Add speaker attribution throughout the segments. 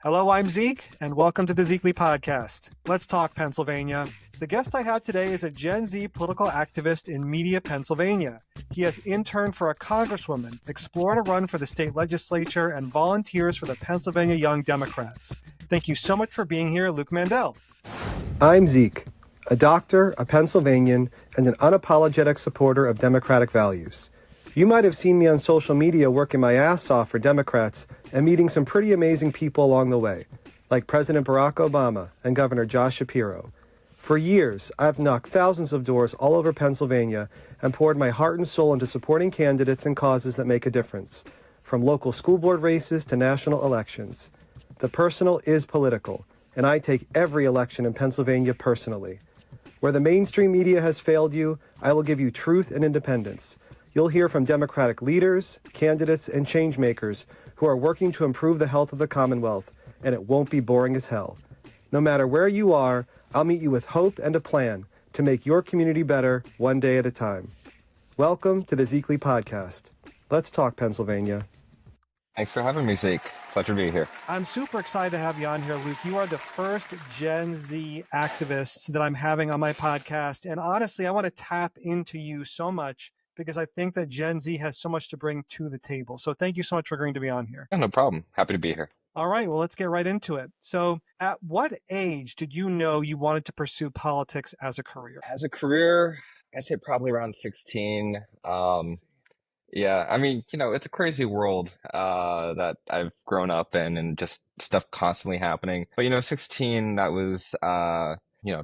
Speaker 1: Hello, I'm Zeke, and welcome to the Zekely Podcast. Let's talk Pennsylvania. The guest I have today is a Gen Z political activist in Media, Pennsylvania. He has interned for a congresswoman, explored a run for the state legislature, and volunteers for the Pennsylvania Young Democrats. Thank you so much for being here, Luke Mandel.
Speaker 2: I'm Zeke, a doctor, a Pennsylvanian, and an unapologetic supporter of democratic values. You might have seen me on social media working my ass off for Democrats and meeting some pretty amazing people along the way, like President Barack Obama and Governor Josh Shapiro. For years, I've knocked thousands of doors all over Pennsylvania and poured my heart and soul into supporting candidates and causes that make a difference, from local school board races to national elections. The personal is political, and I take every election in Pennsylvania personally. Where the mainstream media has failed you, I will give you truth and independence. You'll hear from Democratic leaders, candidates, and changemakers who are working to improve the health of the Commonwealth, and it won't be boring as hell. No matter where you are, I'll meet you with hope and a plan to make your community better one day at a time. Welcome to the Zekely Podcast. Let's talk Pennsylvania.
Speaker 3: Thanks for having me, Zeke. Pleasure to be here.
Speaker 1: I'm super excited to have you on here, Luke. You are the first Gen Z activist that I'm having on my podcast. And honestly, I want to tap into you so much because I think that Gen Z has so much to bring to the table. So thank you so much for agreeing to be on here.
Speaker 3: Yeah, no problem. Happy to be here.
Speaker 1: All right, well, let's get right into it. So at what age did you know you wanted to pursue politics as a career?
Speaker 3: As a career, I'd say probably around 16. Yeah, I mean, it's a crazy world that I've grown up in and just stuff constantly happening. But, 16, that was,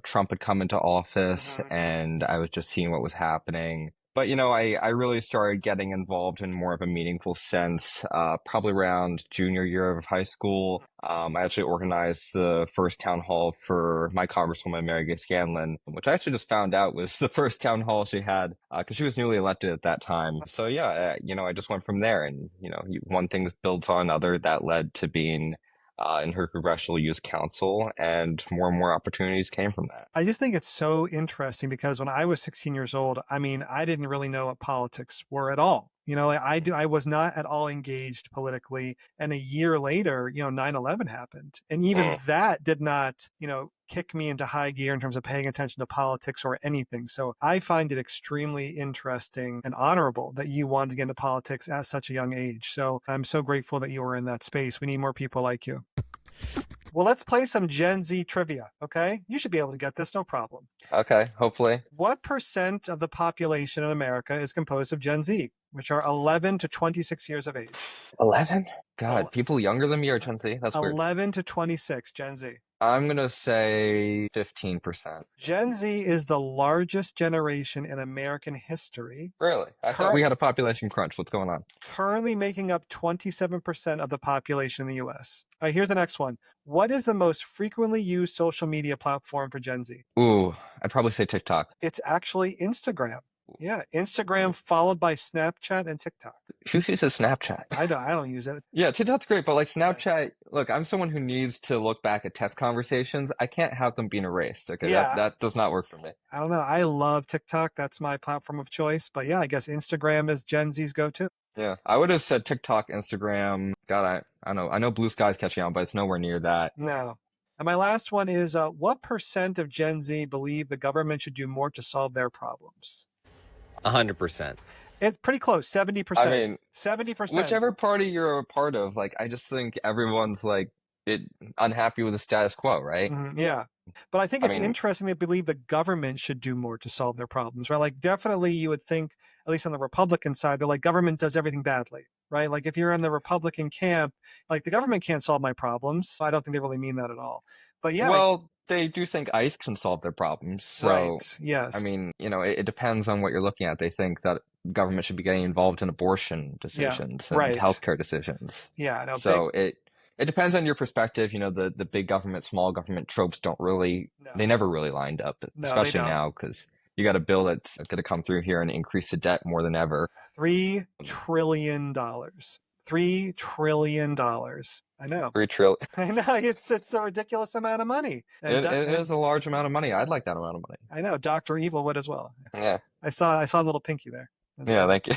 Speaker 3: Trump had come into office and I was just seeing what was happening. But, I really started getting involved in more of a meaningful sense, probably around junior year of high school. I actually organized the first town hall for my congresswoman, Mary Gay Scanlon, which I actually just found out was the first town hall she had because she was newly elected at that time. So, yeah, I just went from there. And, one thing builds on another that led to being in her congressional youth council, and more opportunities came from that.
Speaker 1: I just think it's so interesting because when I was 16 years old, I mean, I didn't really know what politics were at all. I was not at all engaged politically. And a year later, 9/11 happened. And even that did not, kick me into high gear in terms of paying attention to politics or anything. So I find it extremely interesting and honorable that you wanted to get into politics at such a young age. So I'm so grateful that you were in that space. We need more people like you. Well, let's play some Gen Z trivia, okay? You should be able to get this, no problem.
Speaker 3: Okay, hopefully.
Speaker 1: What percent of the population in America is composed of Gen Z, which are 11 to 26 years of age?
Speaker 3: 11? God, people younger than me are Gen Z? That's weird.
Speaker 1: 11 to 26, Gen Z.
Speaker 3: I'm going to say 15%.
Speaker 1: Gen Z is the largest generation in American history.
Speaker 3: Really? I thought we had a population crunch. What's going on?
Speaker 1: Currently making up 27% of the population in the U.S. All right, here's the next one. What is the most frequently used social media platform for Gen Z?
Speaker 3: Ooh, I'd probably say TikTok.
Speaker 1: It's actually Instagram. Yeah, Instagram followed by Snapchat and TikTok.
Speaker 3: Who uses Snapchat?
Speaker 1: I don't use it.
Speaker 3: Yeah, TikTok's great, but like Snapchat, look, I'm someone who needs to look back at test conversations. I can't have them being erased. Okay,
Speaker 1: Yeah.
Speaker 3: that does not work for me.
Speaker 1: I don't know. I love TikTok. That's my platform of choice. But yeah, I guess Instagram is Gen Z's go-to.
Speaker 3: Yeah, I would have said TikTok, Instagram. God, I know Blue Sky's catching on, but it's nowhere near that.
Speaker 1: No. And my last one is, what percent of Gen Z believe the government should do more to solve their problems?
Speaker 3: 100%.
Speaker 1: It's pretty close, 70%.
Speaker 3: I mean,
Speaker 1: 70%.
Speaker 3: whichever party you're a part of, like, I just think everyone's like unhappy with the status quo, right?
Speaker 1: Yeah. But I think it's interesting they believe the government should do more to solve their problems, right? Like, definitely you would think, at least on the Republican side, they're like, government does everything badly, right? Like, if you're in the Republican camp, like, the government can't solve my problems. I don't think they really mean that at all. But yeah.
Speaker 3: Well, they do think ICE can solve their problems. So,
Speaker 1: right. Yes.
Speaker 3: I mean, it depends on what you're looking at. They think that government should be getting involved in abortion decisions and healthcare decisions.
Speaker 1: Yeah, I know.
Speaker 3: So it depends on your perspective. The big government, small government tropes they never really lined up, especially now because you got a bill that's going to come through here and increase the debt more than ever.
Speaker 1: $3 trillion. $3 trillion. I know.
Speaker 3: 3 trillion.
Speaker 1: I know. It's a ridiculous amount of money.
Speaker 3: It is a large amount of money. I'd like that amount of money.
Speaker 1: I know. Dr. Evil would as well.
Speaker 3: Yeah.
Speaker 1: I saw a little pinky there.
Speaker 3: Thank you.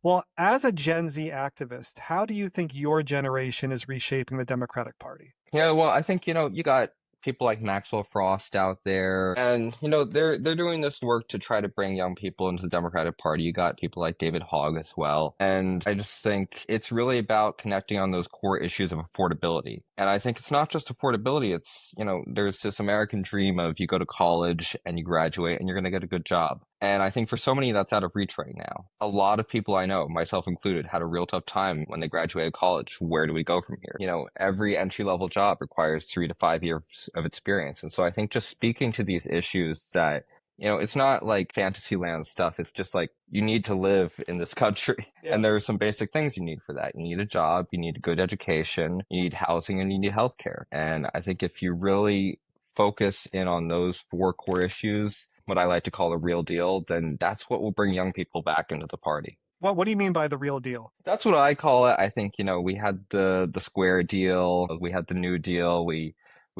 Speaker 1: Well, as a Gen Z activist, how do you think your generation is reshaping the Democratic Party?
Speaker 3: Yeah, well, I think, you got people like Maxwell Frost out there, and they're doing this work to try to bring young people into the Democratic Party. You got people like David Hogg as well. And I just think it's really about connecting on those core issues of affordability. And I think it's not just affordability, it's, there's this American dream of you go to college and you graduate and you're going to get a good job. And I think for so many, that's out of reach right now. A lot of people I know, myself included, had a real tough time when they graduated college. Where do we go from here? Every entry level job requires 3 to 5 years of experience. And so I think just speaking to these issues that, it's not like Fantasyland stuff. It's just like you need to live in this country.
Speaker 1: Yeah.
Speaker 3: And there are some basic things you need for that. You need a job, you need a good education, you need housing, and you need healthcare. And I think if you really focus in on those 4 core issues, what I like to call the real deal, then that's what will bring young people back into the party.
Speaker 1: What do you mean by the real deal?
Speaker 3: That's what I call it. I think, we had the Square deal, we had the New Deal, we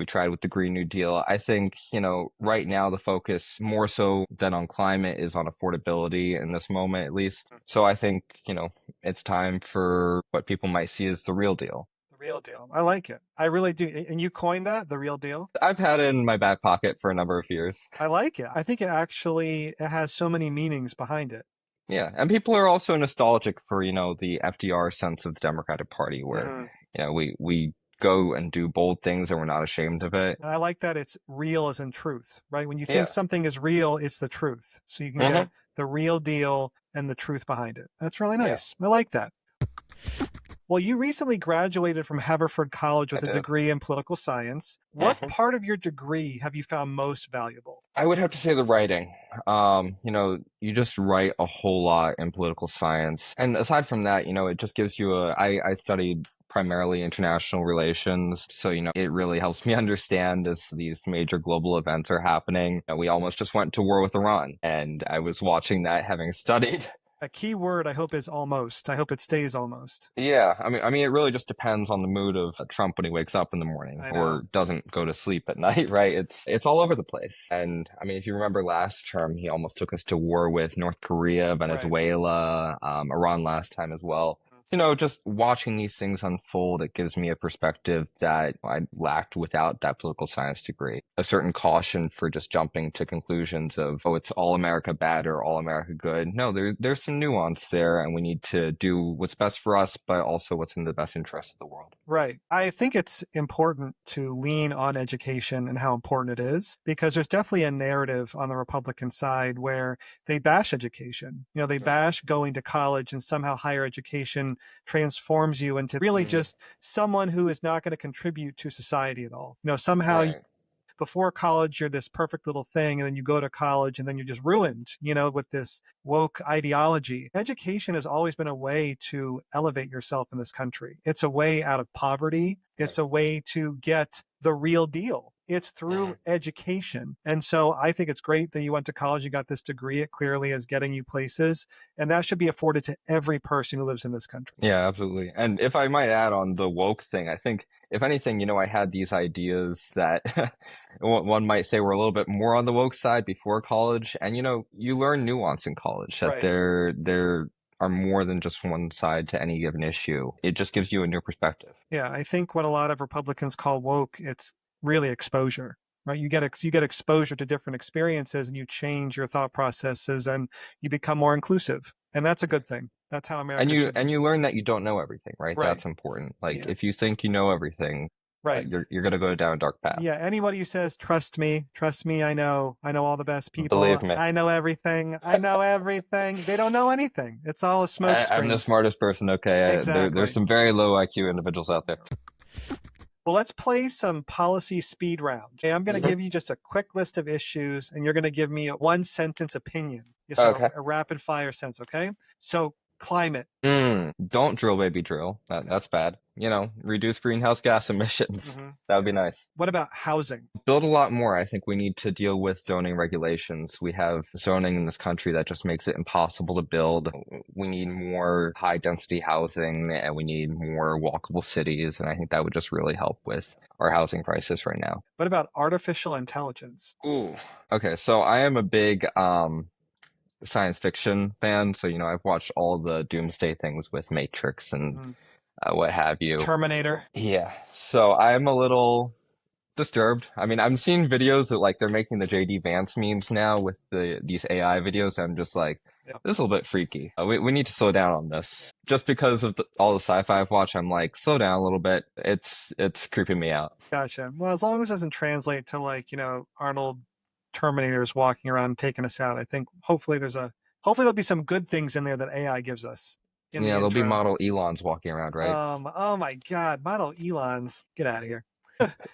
Speaker 3: tried with the Green New Deal. I think, right now the focus more so than on climate is on affordability in this moment, at least. So I think, it's time for what people might see as the real deal.
Speaker 1: Real deal. I like it. I really do. And you coined that, the real deal?
Speaker 3: I've had it in my back pocket for a number of years.
Speaker 1: I like it. I think it has so many meanings behind it.
Speaker 3: Yeah. And people are also nostalgic for, the FDR sense of the Democratic Party where, we go and do bold things and we're not ashamed of it.
Speaker 1: And I like that it's real as in truth, right? When you think something is real, it's the truth. So you can get the real deal and the truth behind it. That's really nice. Yeah. I like that. Well, you recently graduated from Haverford College with a degree in political science. What part of your degree have you found most valuable?
Speaker 3: I would have to say the writing. You just write a whole lot in political science. And aside from that, it just gives you I studied primarily international relations. So, it really helps me understand as these major global events are happening. We almost just went to war with Iran, and I was watching that having studied.
Speaker 1: A key word, I hope, is almost. I hope it stays almost.
Speaker 3: Yeah. I mean, it really just depends on the mood of Trump when he wakes up in the morning or doesn't go to sleep at night, right? It's all over the place. And I mean, if you remember last term, he almost took us to war with North Korea, Venezuela, Iran last time as well. Just watching these things unfold, it gives me a perspective that I lacked without that political science degree. A certain caution for just jumping to conclusions of, oh, it's all America bad or all America good. No, there's some nuance there, and we need to do what's best for us, but also what's in the best interest of the world.
Speaker 1: Right. I think it's important to lean on education and how important it is, because there's definitely a narrative on the Republican side where they bash education. They bash going to college, and somehow higher education transforms you into really just someone who is not going to contribute to society at all. Somehow before college, you're this perfect little thing, and then you go to college and then you're just ruined, with this woke ideology. Education has always been a way to elevate yourself in this country. It's a way out of poverty. It's a way to get the real deal. It's through education. And so I think it's great that you went to college, you got this degree. It clearly is getting you places. And that should be afforded to every person who lives in this country.
Speaker 3: Yeah, absolutely. And if I might add on the woke thing, I think, if anything, I had these ideas that one might say were a little bit more on the woke side before college. And, you learn nuance in college, that there are more than just one side to any given issue. It just gives you a new perspective.
Speaker 1: Yeah, I think what a lot of Republicans call woke, it's really exposure, right? You get exposure to different experiences, and you change your thought processes, and you become more inclusive. And that's a good thing. That's how America
Speaker 3: and you learn that you don't know everything, right? That's important. Like if you think you know everything, you're going to go down a dark path.
Speaker 1: Yeah. Anybody who says, trust me, I know all the best people.
Speaker 3: Believe me.
Speaker 1: I know everything. They don't know anything. It's all a smoke screen.
Speaker 3: I'm the smartest person. Okay.
Speaker 1: Exactly.
Speaker 3: There's some very low IQ individuals out there.
Speaker 1: Well, let's play some policy speed round. Okay, I'm going to give you just a quick list of issues, and you're going to give me a one-sentence opinion. A rapid-fire sense, okay? So, climate.
Speaker 3: Don't drill, baby, drill. That's bad. Reduce greenhouse gas emissions. That would be nice.
Speaker 1: What about housing?
Speaker 3: Build a lot more. I think we need to deal with zoning regulations. We have zoning in this country that just makes it impossible to build. We need more high density housing, and we need more walkable cities. And I think that would just really help with our housing crisis right now.
Speaker 1: What about artificial intelligence?
Speaker 3: Ooh. Okay. So I am a big, science fiction fan, so I've watched all the doomsday things with Matrix and
Speaker 1: Mhm.
Speaker 3: what have you.
Speaker 1: Terminator.
Speaker 3: Yeah, so I'm a little disturbed. I mean, I'm seeing videos that like they're making the JD Vance memes now with these AI videos. I'm just like,
Speaker 1: Yeah.
Speaker 3: this is a little bit freaky. We need to slow down on this. Just because of all the sci-fi I've watched, I'm like, slow down a little bit. It's creeping me out.
Speaker 1: Gotcha. Well, as long as it doesn't translate to like, Arnold Terminators walking around taking us out, I think hopefully there'll be some good things in there that AI gives us in the
Speaker 3: Yeah, there'll be
Speaker 1: interim.
Speaker 3: model Elons walking around, right?
Speaker 1: Oh my God, model Elons, get out of here.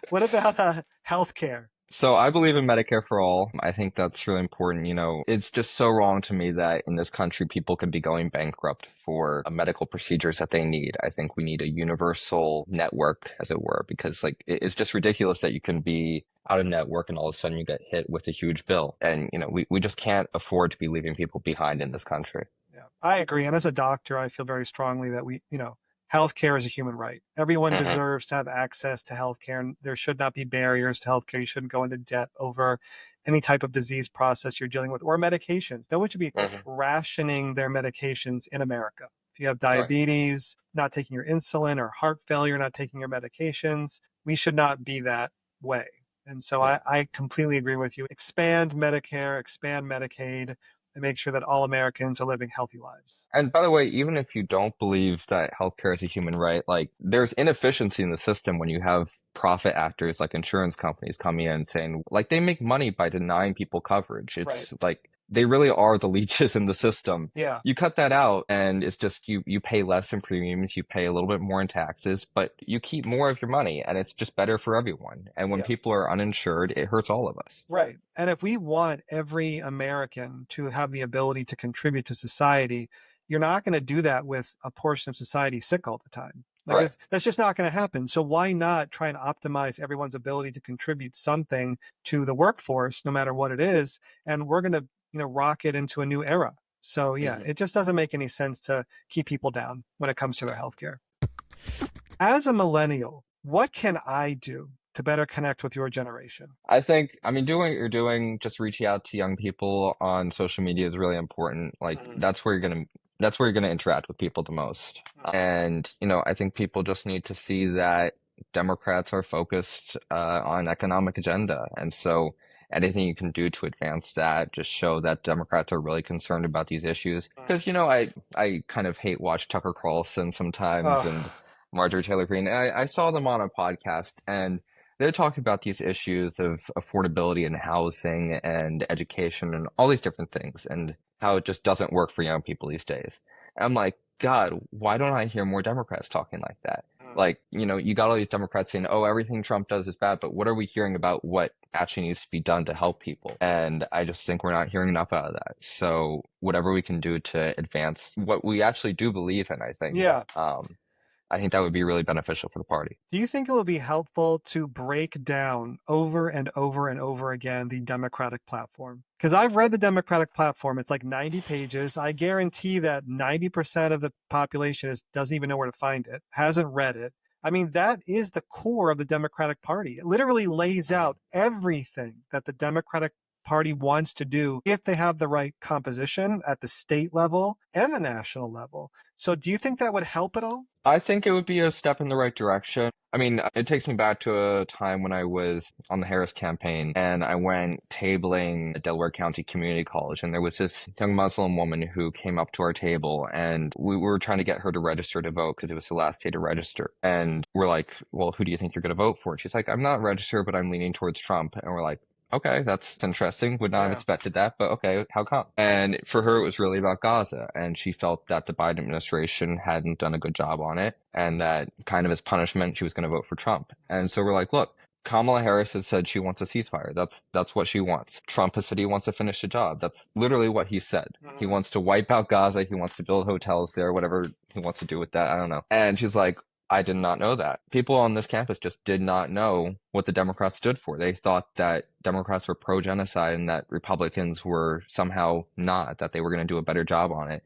Speaker 1: What about healthcare?
Speaker 3: So I believe in Medicare for all. I think that's really important. It's just so wrong to me that in this country people could be going bankrupt for medical procedures that they need. I think we need a universal network, as it were, because like it's just ridiculous that you can be out of network and all of a sudden you get hit with a huge bill. And we just can't afford to be leaving people behind in this country.
Speaker 1: Yeah, I agree. And as a doctor, I feel very strongly that healthcare is a human right. Everyone
Speaker 3: Hmm.
Speaker 1: deserves to have access to healthcare, and there should not be barriers to healthcare. You shouldn't go into debt over any type of disease process you're dealing with or medications. No one should be
Speaker 3: Hmm.
Speaker 1: rationing their medications in America. If you have
Speaker 3: Right.
Speaker 1: diabetes, not taking your insulin, or heart failure, not taking your medications, we should not be that way. And so
Speaker 3: Yeah.
Speaker 1: I completely agree with you. Expand Medicare, expand Medicaid, and make sure that all Americans are living healthy lives.
Speaker 3: And by the way, even if you don't believe that healthcare is a human right, like there's inefficiency in the system when you have profit actors like insurance companies coming in and saying like they make money by denying people coverage.
Speaker 1: Right.
Speaker 3: It's like they really are the leeches in the system.
Speaker 1: Yeah.
Speaker 3: You cut that out and it's just you pay less in premiums, you pay a little bit more in taxes, but you keep more of your money and it's just better for everyone. And when
Speaker 1: Yeah.
Speaker 3: people are uninsured, it hurts all of us.
Speaker 1: Right. And if we want every American to have the ability to contribute to society, you're not going to do that with a portion of society sick all the time. Like
Speaker 3: Right.
Speaker 1: that's just not going to happen. So why not try and optimize everyone's ability to contribute something to the workforce, no matter what it is? And we're going to, rocket into a new era. So yeah,
Speaker 3: Mhm.
Speaker 1: it just doesn't make any sense to keep people down when it comes to their healthcare. As a millennial, what can I do to better connect with your generation?
Speaker 3: I mean, doing what you're doing, just reaching out to young people on social media is really important. Like
Speaker 1: Mhm.
Speaker 3: that's where you're gonna interact with people the most. And, I think people just need to see that Democrats are focused on economic agenda. And so anything you can do to advance that, just show that Democrats are really concerned about these issues. Because, I kind of hate watch Tucker Carlson sometimes and
Speaker 1: Ugh.
Speaker 3: Marjorie Taylor Greene. I saw them on a podcast and they're talking about these issues of affordability and housing and education and all these different things and how it just doesn't work for young people these days. And I'm like, God, why don't I hear more Democrats talking like that? Like, you got all these Democrats saying, oh, everything Trump does is bad, but what are we hearing about what actually needs to be done to help people? And I just think we're not hearing enough out of that. So whatever we can do to advance what we actually do believe in,
Speaker 1: Yeah.
Speaker 3: I think that would be really beneficial for the party.
Speaker 1: Do you think it would be helpful to break down over and over and over again the Democratic platform? Because I've read the Democratic platform. It's like 90 pages. I guarantee that 90% of the population doesn't even know where to find it, hasn't read it. I mean, that is the core of the Democratic Party. It literally lays out everything that the Democratic Party wants to do if they have the right composition at the state level and the national level. So do you think that would help at all?
Speaker 3: I think it would be a step in the right direction. I mean, it takes me back to a time when I was on the Harris campaign and I went tabling at Delaware County Community College. And there was this young Muslim woman who came up to our table and we were trying to get her to register to vote because it was the last day to register. And we're like, well, who do you think you're going to vote for? And she's like, I'm not registered, but I'm leaning towards Trump. And we're like, okay, that's interesting. Would not have
Speaker 1: Yeah.
Speaker 3: expected that, but okay, how come? And for her, it was really about Gaza. And she felt that the Biden administration hadn't done a good job on it. And that kind of as punishment, she was going to vote for Trump. And so we're like, look, Kamala Harris has said she wants a ceasefire. That's what she wants. Trump has said he wants to finish the job. That's literally what he said. He wants to wipe out Gaza. He wants to build hotels there, whatever he wants to do with that. I don't know. And she's like, I did not know that. People on this campus just did not know what the Democrats stood for. They thought that Democrats were pro-genocide and that Republicans were somehow not, that they were going to do a better job on it.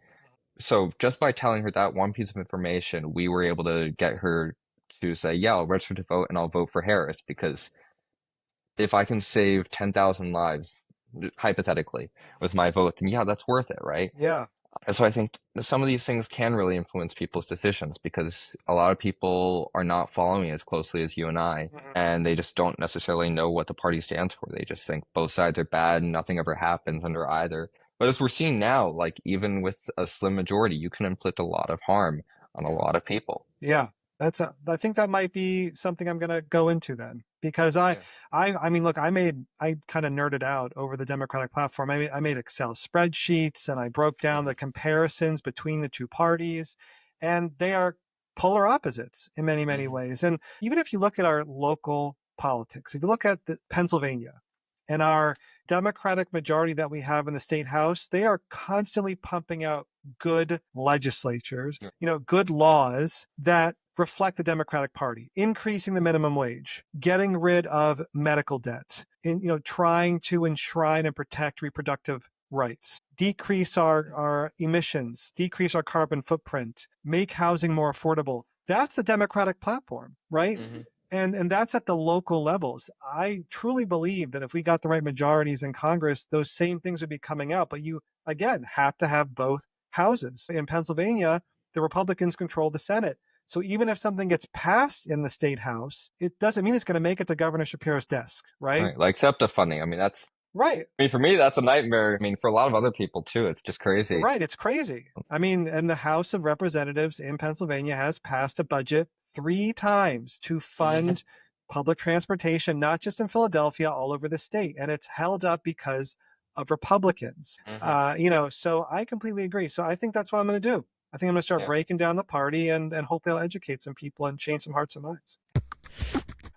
Speaker 3: So just by telling her that one piece of information, we were able to get her to say, yeah, I'll register to vote and I'll vote for Harris because if I can save 10,000 lives hypothetically, with my vote, then yeah, that's worth it, right?
Speaker 1: Yeah.
Speaker 3: And so I think some of these things can really influence people's decisions because a lot of people are not following as closely as you and I,
Speaker 1: Mhm.
Speaker 3: and they just don't necessarily know what the party stands for. They just think both sides are bad and nothing ever happens under either. But as we're seeing now, like even with a slim majority, you can inflict a lot of harm on a lot of people.
Speaker 1: Yeah, I think that might be something I'm gonna go into then because
Speaker 3: Yeah.
Speaker 1: I mean, look, I kind of nerded out over the Democratic platform. I made Excel spreadsheets and I broke down the
Speaker 3: Hmm.
Speaker 1: comparisons between the two parties, and they are polar opposites in many, many
Speaker 3: Hmm.
Speaker 1: ways. And even if you look at our local politics, if you look at Pennsylvania and our Democratic majority that we have in the state house, they are constantly pumping out good legislatures,
Speaker 3: Yeah.
Speaker 1: good laws that reflect the Democratic Party, increasing the minimum wage, getting rid of medical debt, trying to enshrine and protect reproductive rights, decrease our emissions, decrease our carbon footprint, make housing more affordable. That's the Democratic platform, right?
Speaker 3: Hmm.
Speaker 1: And that's at the local levels. I truly believe that if we got the right majorities in Congress, those same things would be coming out. But you again have to have both houses. In Pennsylvania, the Republicans control the Senate. So even if something gets passed in the state house, it doesn't mean it's going to make it to Governor Shapiro's desk, right?
Speaker 3: Right. Like SEPTA funding. I mean,
Speaker 1: Right.
Speaker 3: for me, that's a nightmare. I mean, for a lot of other people too, it's just crazy.
Speaker 1: Right. It's crazy. I mean, and the House of Representatives in Pennsylvania has passed a budget 3 times to
Speaker 3: Hmm.
Speaker 1: fund public transportation, not just in Philadelphia, all over the state. And it's held up because of Republicans.
Speaker 3: Hmm.
Speaker 1: So I completely agree. So I think that's what I'm going to do. I think I'm going to start
Speaker 3: Yeah.
Speaker 1: breaking down the party and hope they'll educate some people and change some hearts and minds.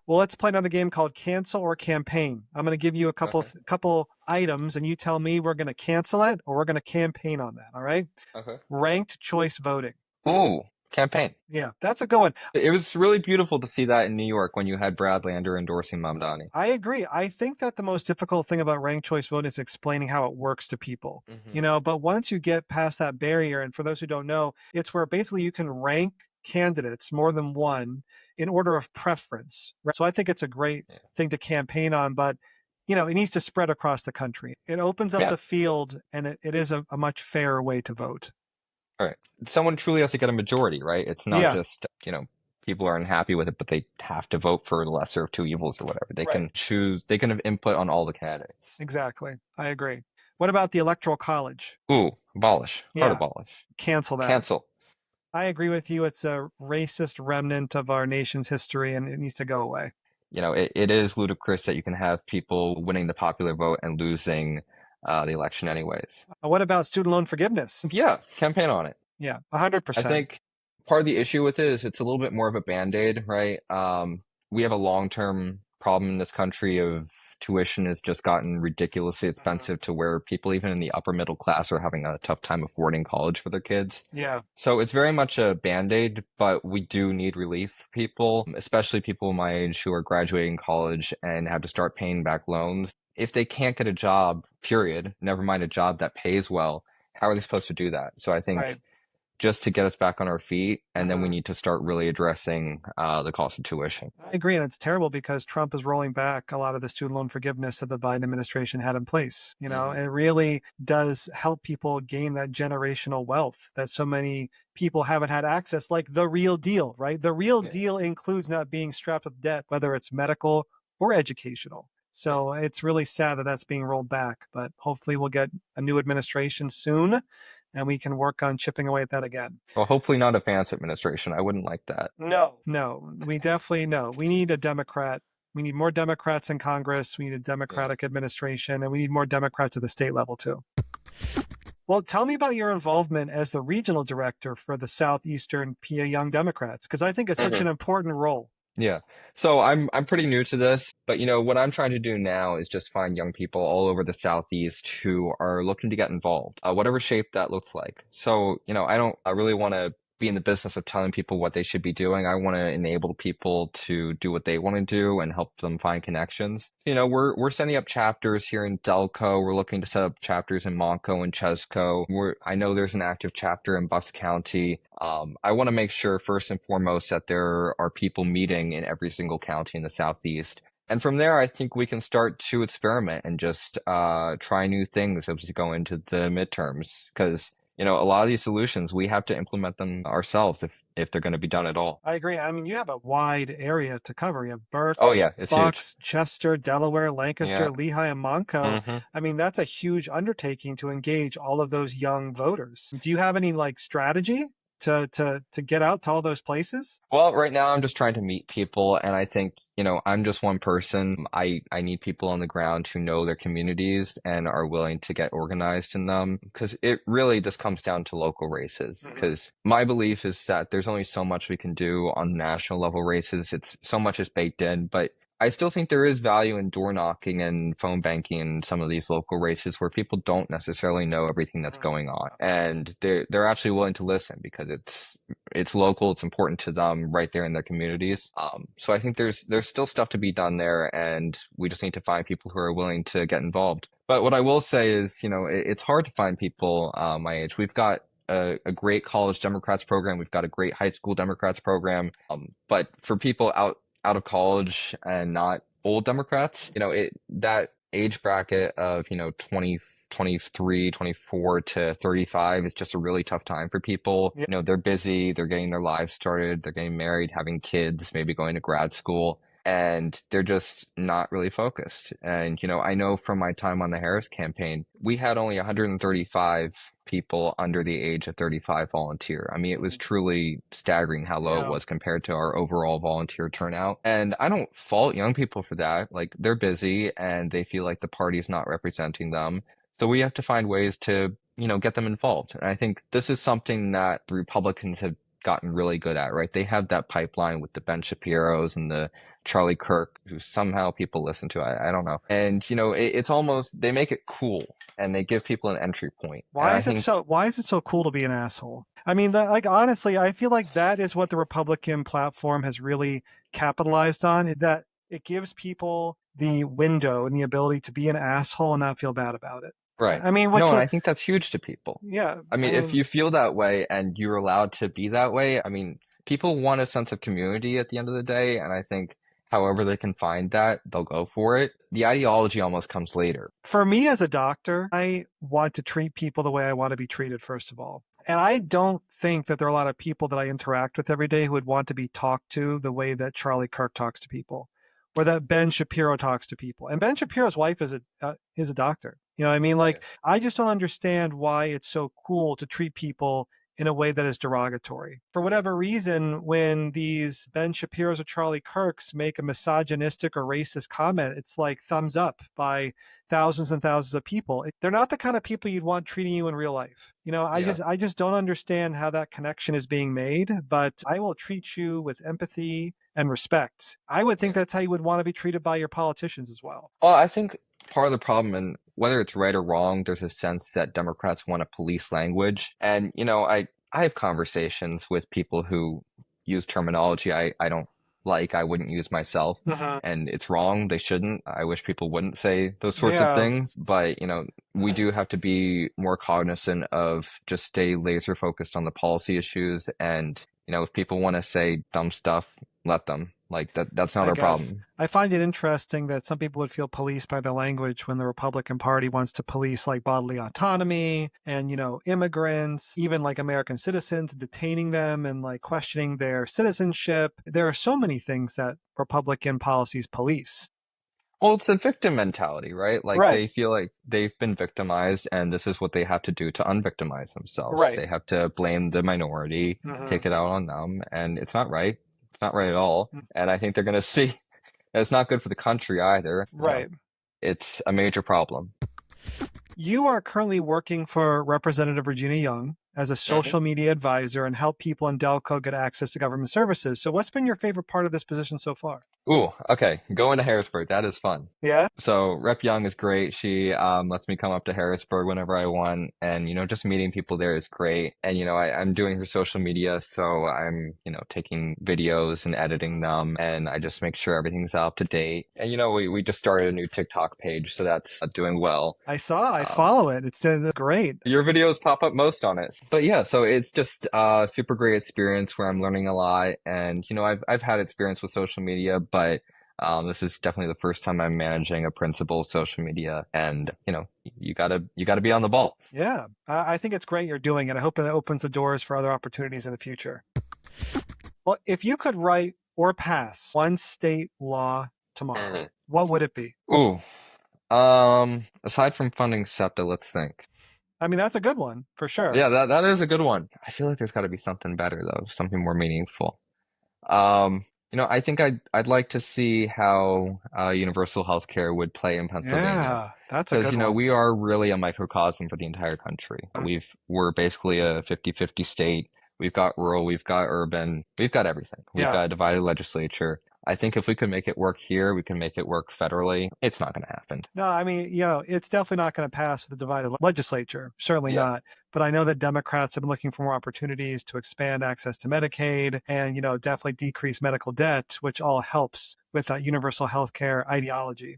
Speaker 1: Well, let's play another game called Cancel or Campaign. I'm going to give you a
Speaker 3: Okay.
Speaker 1: couple items, and you tell me we're going to cancel it or we're going to campaign on that. All right?
Speaker 3: Okay.
Speaker 1: Ranked choice voting.
Speaker 3: Ooh, campaign.
Speaker 1: Yeah, that's a good one.
Speaker 3: It was really beautiful to see that in New York when you had Brad Lander endorsing Mamdani.
Speaker 1: I agree. I think that the most difficult thing about ranked choice voting is explaining how it works to people.
Speaker 3: Hmm.
Speaker 1: But once you get past that barrier, and for those who don't know, it's where basically you can rank candidates more than one in order of preference. Right? So I think it's a great
Speaker 3: Yeah.
Speaker 1: thing to campaign on, but it needs to spread across the country. It opens up
Speaker 3: Yeah.
Speaker 1: the field and it is a much fairer way to vote.
Speaker 3: All right. Someone truly has to get a majority, right? It's not
Speaker 1: Yeah,
Speaker 3: just, people are unhappy with it, but they have to vote for the lesser of two evils or whatever. They
Speaker 1: right.
Speaker 3: can choose, they can have input on all the candidates.
Speaker 1: Exactly. I agree. What about the Electoral College?
Speaker 3: Ooh, abolish. Hard
Speaker 1: Yeah,
Speaker 3: abolish.
Speaker 1: cancel that.
Speaker 3: Cancel.
Speaker 1: I agree with you. It's a racist remnant of our nation's history and it needs to go away.
Speaker 3: It is ludicrous that you can have people winning the popular vote and losing the election anyways.
Speaker 1: What about student loan forgiveness?
Speaker 3: Yeah, campaign on it.
Speaker 1: Yeah,
Speaker 3: I
Speaker 1: 100%.
Speaker 3: think part of the issue with it is it's a little bit more of a band-aid, right? We have a long-term problem in this country of tuition has just gotten ridiculously
Speaker 1: Mhm.
Speaker 3: expensive to where people even in the upper middle class are having a tough time affording college for their kids.
Speaker 1: Yeah,
Speaker 3: So it's very much a band-aid, but we do need relief for people, especially people my age who are graduating college and have to start paying back loans. If they can't get a job, period, never mind a job that pays well, how are they supposed to do that? So I
Speaker 1: right.
Speaker 3: think just to get us back on our feet, and then we
Speaker 1: Mhm.
Speaker 3: need to start really addressing the cost of tuition.
Speaker 1: I agree. And it's terrible because Trump is rolling back a lot of the student loan forgiveness that the Biden administration had in place.
Speaker 3: Hmm.
Speaker 1: It really does help people gain that generational wealth that so many people haven't had access, like the real deal, right? The real
Speaker 3: Yeah.
Speaker 1: deal includes not being strapped with debt, whether it's medical or educational.
Speaker 3: Yeah.
Speaker 1: So it's really sad that that's being rolled back, but hopefully we'll get a new administration soon and we can work on chipping away at that again.
Speaker 3: Well, hopefully not a Vance administration. I wouldn't like that.
Speaker 1: No, we definitely no. We need a Democrat. We need more Democrats in Congress. We need a
Speaker 3: Yeah.
Speaker 1: Democratic administration, and we need more Democrats at the state level too. Well, tell me about your involvement as the regional director for the Southeastern PA Young Democrats, because I think it's such an important role.
Speaker 3: Yeah. So I'm pretty new to this, but what I'm trying to do now is just find young people all over the Southeast who are looking to get involved, whatever shape that looks like. So, I really want to be in the business of telling people what they should be doing. I want to enable people to do what they want to do and help them find connections. We're setting up chapters here in Delco. We're looking to set up chapters in Monco and Chesco. I know there's an active chapter in Bucks County. I want to make sure first and foremost that there are people meeting in every single county in the Southeast And from there, I think we can start to experiment and just try new things as we go into the midterms. Because, a lot of these solutions, we have to implement them ourselves if they're going to be done at all.
Speaker 1: I agree. I mean, you have a wide area to cover. You have
Speaker 3: Oh,
Speaker 1: Berks,
Speaker 3: yeah, it's huge.
Speaker 1: Bucks, Chester, Delaware, Lancaster,
Speaker 3: Yeah.
Speaker 1: Lehigh, and Monco.
Speaker 3: hmm
Speaker 1: I mean, that's a huge undertaking to engage all of those young voters. Do you have any like strategy to get out to all those places?
Speaker 3: Well, right now I'm just trying to meet people, and I think, I'm just one person. I need people on the ground who know their communities and are willing to get organized in them, because it really just comes down to local races.
Speaker 1: Mhm.
Speaker 3: Because my belief is that there's only so much we can do on national level races. It's so much is baked in, but I still think there is value in door knocking and phone banking in some of these local races where people don't necessarily know everything that's
Speaker 1: Mhm.
Speaker 3: going on, and they're actually willing to listen because it's local, it's important to them right there in their communities. So I think there's still stuff to be done there, and we just need to find people who are willing to get involved. But what I will say is, it's hard to find people my age. We've got a great college Democrats program. We've got a great high school Democrats program. But for people out of college and not old Democrats, that age bracket of, 20, 23, 24 to 35 is just a really tough time for people.
Speaker 1: Yeah.
Speaker 3: They're busy, they're getting their lives started, they're getting married, having kids, maybe going to grad school, and they're just not really focused. And, I know from my time on the Harris campaign, we had only 135 people under the age of 35 volunteer. I mean, it was truly staggering how low it
Speaker 1: Yeah.
Speaker 3: was compared to our overall volunteer turnout. And I don't fault young people for that. Like, they're busy and they feel like the party's not representing them. So we have to find ways to, get them involved. And I think this is something that the Republicans have gotten really good at, right? They have that pipeline with the Ben Shapiro's and the Charlie Kirk, who somehow people listen to. I don't know. And, it's almost, they make it cool and they give people an entry point. And I think,
Speaker 1: Why is it so cool to be an asshole? I mean, like honestly, I feel like that is what the Republican platform has really capitalized on, that it gives people the window and the ability to be an asshole and not feel bad about it.
Speaker 3: right.
Speaker 1: I mean,
Speaker 3: No,
Speaker 1: what's
Speaker 3: and
Speaker 1: a,
Speaker 3: I think that's huge to people.
Speaker 1: yeah,
Speaker 3: I
Speaker 1: I
Speaker 3: mean, if
Speaker 1: mean,
Speaker 3: you feel that way and you're allowed to be that way, I mean, people want a sense of community at the end of the day. And I think however they can find that, they'll go for it. The ideology almost comes later.
Speaker 1: for me as a doctor, I want to treat people the way I want to be treated, first of all. And I don't think that there are a lot of people that I interact with every day who would want to be talked to the way that Charlie Kirk talks to people, or that Ben Shapiro talks to people. And Ben Shapiro's wife is a doctor. You know what I mean?
Speaker 3: Right.
Speaker 1: Like, I just don't understand why it's so cool to treat people in a way that is derogatory. For whatever reason, when these Ben Shapiro's or Charlie Kirks make a misogynistic or racist comment, it's like thumbs up by thousands and thousands of people. They're not the kind of people you'd want treating you in real life.
Speaker 3: Yeah.
Speaker 1: I just don't understand how that connection is being made, but I will treat you with empathy and respect. I would think
Speaker 3: Yeah.
Speaker 1: that's how you would want to be treated by your politicians as well.
Speaker 3: Well, I think part of the problem, and whether it's right or wrong, there's a sense that Democrats want to police language. And, I have conversations with people who use terminology I don't like, I wouldn't use myself.
Speaker 1: Mhm.
Speaker 3: And it's wrong. They shouldn't. I wish people wouldn't say those sorts of
Speaker 1: Yeah.
Speaker 3: things. But, we do have to be more cognizant of just stay laser focused on the policy issues. And, if people want to say dumb stuff, let them. Like that's not
Speaker 1: I
Speaker 3: our
Speaker 1: guess.
Speaker 3: problem.
Speaker 1: I find it interesting that some people would feel policed by the language when the Republican Party wants to police like bodily autonomy and, immigrants, even like American citizens, detaining them and like questioning their citizenship. There are so many things that Republican policies police.
Speaker 3: Well, it's a victim mentality, right? Like
Speaker 1: Right.
Speaker 3: they feel like they've been victimized and this is what they have to do to unvictimize themselves.
Speaker 1: Right.
Speaker 3: They have to blame the minority,
Speaker 1: hmm
Speaker 3: take it out on them, and it's not right. It's not right at all.
Speaker 1: Mm.
Speaker 3: And I think they're going to see that it's not good for the country either.
Speaker 1: Right.
Speaker 3: It's a major problem.
Speaker 1: You are currently working for Representative Regina Young as a social media advisor and help people in Delco get access to government services. So what's been your favorite part of this position so far?
Speaker 3: Ooh, okay. Going to Harrisburg. That is fun.
Speaker 1: Yeah.
Speaker 3: So Rep Young is great. She lets me come up to Harrisburg whenever I want. And, just meeting people there is great. And, I'm doing her social media. So I'm, taking videos and editing them. And I just make sure everything's up to date. And, we just started a new TikTok page. So that's doing well.
Speaker 1: I follow it. It's great.
Speaker 3: Your videos pop up most on it. But yeah, so it's just a super great experience where I'm learning a lot. And, I've had experience with social media, but This is definitely the first time I'm managing a principal social media, and you gotta be on the ball.
Speaker 1: Yeah, I think it's great you're doing it. I hope it opens the doors for other opportunities in the future. Well, if you could write or pass one state law tomorrow,
Speaker 3: Mhm.
Speaker 1: what would it be?
Speaker 3: Ooh. Aside from funding SEPTA, let's think.
Speaker 1: I mean, that's a good one for sure.
Speaker 3: Yeah, that is a good one. I feel like there's got to be something better though, something more meaningful. I think I'd like to see how universal healthcare would play in Pennsylvania,
Speaker 1: Yeah, that's a
Speaker 3: because
Speaker 1: good one.
Speaker 3: we are really a microcosm for the entire country. We're basically a 50-50 state. We've got rural, we've got urban, we've got everything. We've
Speaker 1: Yeah.
Speaker 3: got a divided legislature. I think if we could make it work here, we can make it work federally. It's not going to happen.
Speaker 1: No, I mean, it's definitely not going to pass with the divided legislature. Certainly
Speaker 3: Yeah.
Speaker 1: not. But I know that Democrats have been looking for more opportunities to expand access to Medicaid and, definitely decrease medical debt, which all helps with that universal health care ideology.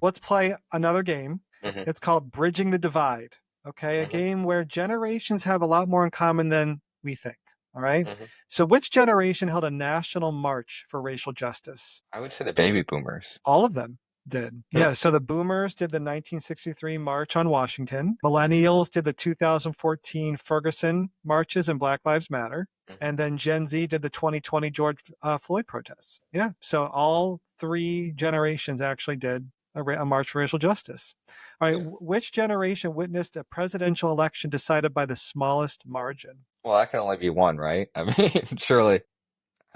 Speaker 1: Let's play another game.
Speaker 3: Hmm.
Speaker 1: It's called Bridging the Divide. Okay, a
Speaker 3: Hmm.
Speaker 1: game where generations have a lot more in common than we think. All right.
Speaker 3: Hmm.
Speaker 1: So, which generation held a national march for racial justice?
Speaker 3: I would say the baby boomers.
Speaker 1: All of them did.
Speaker 3: Hmm.
Speaker 1: Yeah. So the boomers did the 1963 March on Washington. Millennials did the 2014 Ferguson marches and Black Lives Matter. And then Gen Z did the 2020 George Floyd protests. Yeah. So all three generations actually did a march for racial justice. All right.
Speaker 3: Yeah.
Speaker 1: Which generation witnessed a presidential election decided by the smallest margin?
Speaker 3: Well, that can only be one, right? I mean, surely.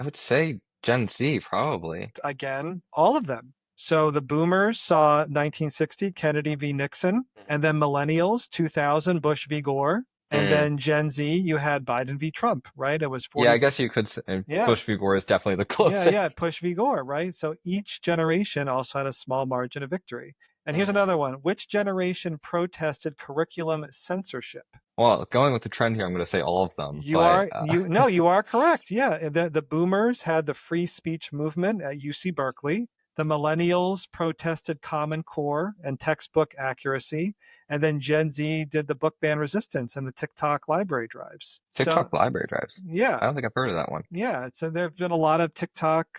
Speaker 3: I would say Gen Z, probably.
Speaker 1: Again, all of them. So the boomers saw 1960 Kennedy v. Nixon, and then millennials 2000 Bush v. Gore, and
Speaker 3: Mm.
Speaker 1: then Gen Z you had Biden v. Trump, right? It was
Speaker 3: Yeah,
Speaker 1: 40.
Speaker 3: I guess you could say
Speaker 1: Yeah.
Speaker 3: Bush v. Gore is definitely the
Speaker 1: Yeah,
Speaker 3: closest.
Speaker 1: Bush v. Gore, right? So each generation also had a small margin of victory. And here's another one. Which generation protested curriculum censorship?
Speaker 3: Well, going with the trend here, I'm going to say all of them,
Speaker 1: You
Speaker 3: but
Speaker 1: are you no, you are correct. Yeah, the boomers had the free speech movement at UC Berkeley. The millennials protested Common Core and textbook accuracy, and then Gen Z did the book ban resistance and the TikTok library drives. So,
Speaker 3: TikTok library drives.
Speaker 1: yeah,
Speaker 3: I don't think I've heard of that one.
Speaker 1: yeah. So there have been a lot of TikTok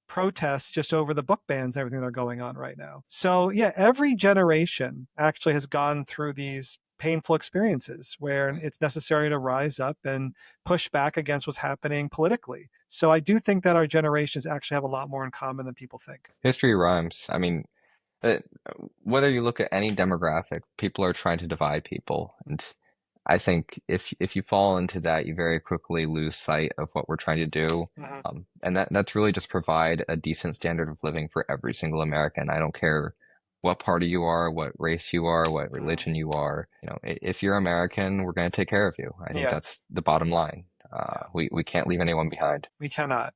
Speaker 1: protests just over the book bans and everything that are going on right now. So yeah, every generation actually has gone through these painful experiences where
Speaker 3: Right.
Speaker 1: it's necessary to rise up and push back against what's happening politically. So I do think that our generations actually have a lot more in common than people think.
Speaker 3: History rhymes. I mean, uh, whether you look at any demographic, people are trying to divide people, and I think if you fall into that, you very quickly lose sight of what we're trying to do.
Speaker 1: Mhm.
Speaker 3: And that's really just provide a decent standard of living for every single American. I don't care what party you are, what race you are, what
Speaker 1: Mhm.
Speaker 3: religion you are. If you're American, we're going to take care of you. I think
Speaker 1: Yeah,
Speaker 3: that's the bottom line.
Speaker 1: yeah,
Speaker 3: We can't leave anyone behind.
Speaker 1: we cannot.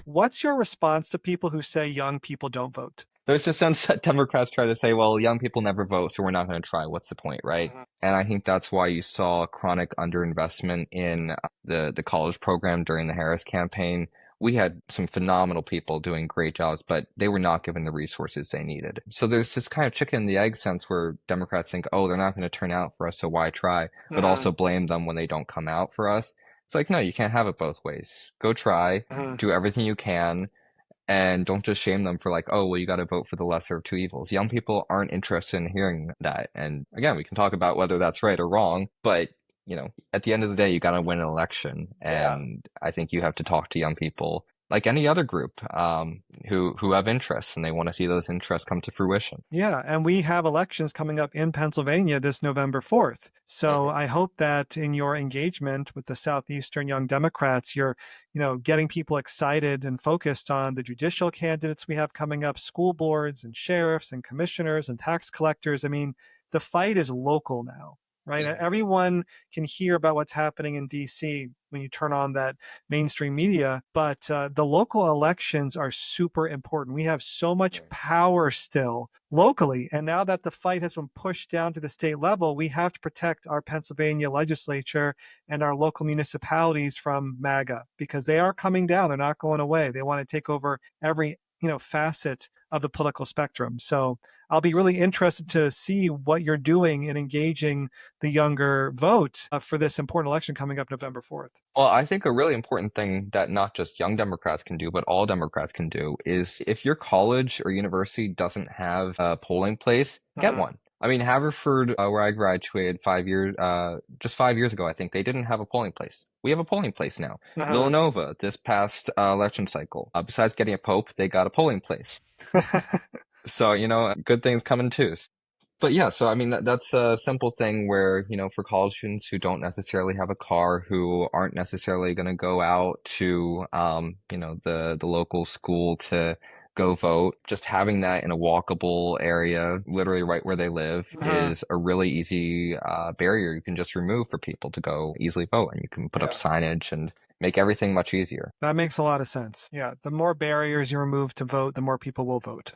Speaker 1: What's your response to people who say young people don't vote?
Speaker 3: There's a sense that Democrats try to say, well, young people never vote, so we're not going to try. What's the point, right?
Speaker 1: Mhm.
Speaker 3: And I think that's why you saw chronic underinvestment in the college program during the Harris campaign. We had some phenomenal people doing great jobs, but they were not given the resources they needed. So there's this kind of chicken and the egg sense where Democrats think, oh, they're not going to turn out for us, so why try? But
Speaker 1: Mhm.
Speaker 3: also blame them when they don't come out for us. It's like, no, you can't have it both ways. Go try,
Speaker 1: Mhm.
Speaker 3: do everything you can, and don't just shame them for like, oh, well, you got to vote for the lesser of two evils. Young people aren't interested in hearing that. And again, we can talk about whether that's right or wrong, but at the end of the day, you got to win an election.
Speaker 1: Yeah.
Speaker 3: And I think you have to talk to young people like any other group who have interests and they want to see those interests come to fruition.
Speaker 1: Yeah, and we have elections coming up in Pennsylvania this November 4th. So
Speaker 3: Hmm.
Speaker 1: I hope that in your engagement with the Southeastern Young Democrats, you're, getting people excited and focused on the judicial candidates we have coming up, school boards and sheriffs and commissioners and tax collectors. I mean, the fight is local now, right?
Speaker 3: Hmm.
Speaker 1: Everyone can hear about what's happening in DC when you turn on that mainstream media, but the local elections are super important. We have so much power still locally. And now that the fight has been pushed down to the state level, we have to protect our Pennsylvania legislature and our local municipalities from MAGA because they are coming down. They're not going away. They want to take over every facet of the political spectrum. So I'll be really interested to see what you're doing in engaging the younger vote for this important election coming up November 4th.
Speaker 3: Well, I think a really important thing that not just young Democrats can do, but all Democrats can do is if your college or university doesn't have a polling place, get one. I mean, Haverford, where I graduated just 5 years ago, I think they didn't have a polling place. We have a polling place now. Villanova, this past election cycle, besides getting a pope, they got a polling place. So, good things come in twos. But yeah, so I mean, that's a simple thing where, for college students who don't necessarily have a car, who aren't necessarily going to go out to, the local school to go vote, just having that in a walkable area, literally right where they live, is a really easy barrier you can just remove for people to go easily vote. And you can put up signage and make everything much easier.
Speaker 1: That makes a lot of sense. Yeah, the more barriers you remove to vote, the more people will vote.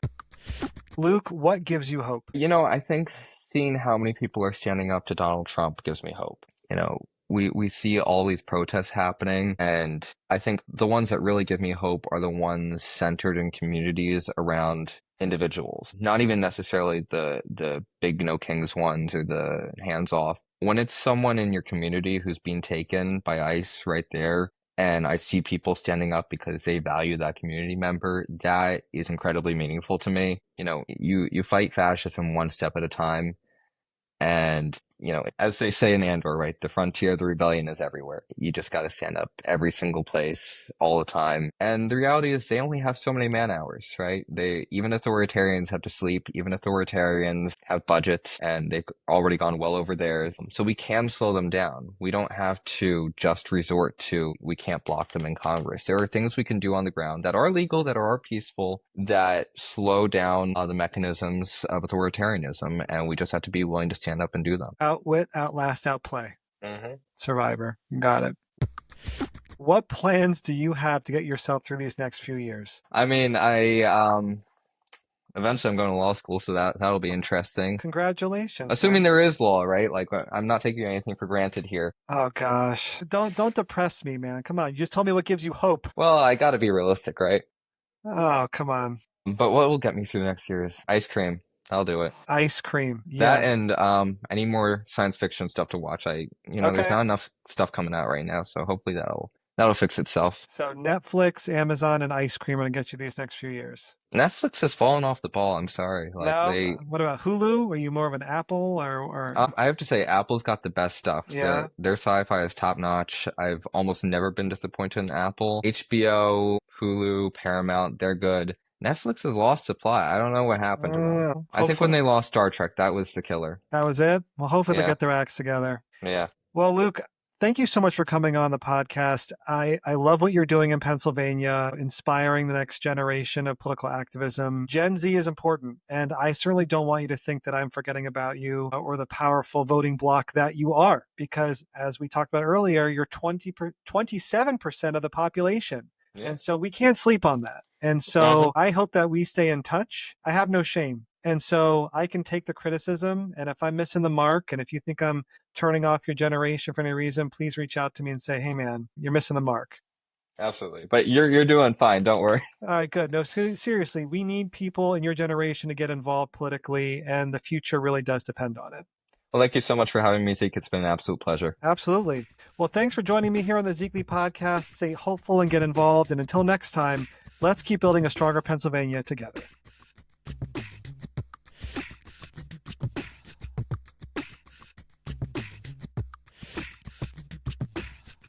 Speaker 1: Luke, what gives you hope?
Speaker 3: I think seeing how many people are standing up to Donald Trump gives me hope. We see all these protests happening, and I think the ones that really give me hope are the ones centered in communities around individuals, not even necessarily the big no kings ones or the hands off. When it's someone in your community who's being taken by ICE right there, and I see people standing up because they value that community member, that is incredibly meaningful to me. You fight fascism one step at a time. And, as they say in Andor, right, the frontier of the rebellion is everywhere. You just got to stand up every single place all the time. And the reality is they only have so many man hours, right? Even if the authoritarians have to sleep, even if the authoritarians have budgets and they've already gone well over theirs, so we can slow them down. We don't have to just resort to, we can't block them in Congress. There are things we can do on the ground that are legal, that are peaceful, that slow down the mechanisms of authoritarianism. And we just have to be willing to stand up and do them.
Speaker 1: Outwit, outlast, outplay. Survivor. Got it. What plans do you have to get yourself through these next few years?
Speaker 3: I mean, eventually I'm going to law school, so that'll be interesting.
Speaker 1: Congratulations.
Speaker 3: Assuming there is law, right? Like, I'm not taking anything for granted here.
Speaker 1: Oh gosh. Don't depress me, man. Come on. You just told me what gives you hope.
Speaker 3: Well, I got to be realistic, right?
Speaker 1: Oh, come on.
Speaker 3: But what will get me through next year is ice cream. I'll do it.
Speaker 1: Ice cream. Yeah.
Speaker 3: That and I need more science fiction stuff to watch. There's not enough stuff coming out right now, so hopefully that'll fix itself.
Speaker 1: So Netflix, Amazon, and ice cream are gonna get you these next few years.
Speaker 3: Netflix has fallen off the ball. I'm sorry.
Speaker 1: What about Hulu? Are you more of an Apple or?
Speaker 3: I have to say, Apple's got the best stuff.
Speaker 1: Yeah.
Speaker 3: Their sci-fi is top notch. I've almost never been disappointed in Apple. HBO, Hulu, Paramount, they're good. Netflix has lost supply. I don't know what happened to them. I think when they lost Star Trek, that was the killer.
Speaker 1: That was it? Well, hopefully they get their acts together.
Speaker 3: Yeah.
Speaker 1: Well, Luke, thank you so much for coming on the podcast. I love what you're doing in Pennsylvania, inspiring the next generation of political activism. Gen Z is important, and I certainly don't want you to think that I'm forgetting about you or the powerful voting bloc that you are, because as we talked about earlier, you're 27% of the population. Yeah. And so we can't sleep on that. And so I hope that we stay in touch. I have no shame. And so I can take the criticism. And if I'm missing the mark, and if you think I'm turning off your generation for any reason, please reach out to me and say, hey, man, you're missing the mark.
Speaker 3: Absolutely. But you're doing fine. Don't worry.
Speaker 1: All right, good. No, seriously, we need people in your generation to get involved politically, and the future really does depend on it.
Speaker 3: Well, thank you so much for having me, Zeke. It's been an absolute pleasure.
Speaker 1: Absolutely. Well, thanks for joining me here on the Zekely Podcast. Stay hopeful and get involved. And until next time, let's keep building a stronger Pennsylvania together.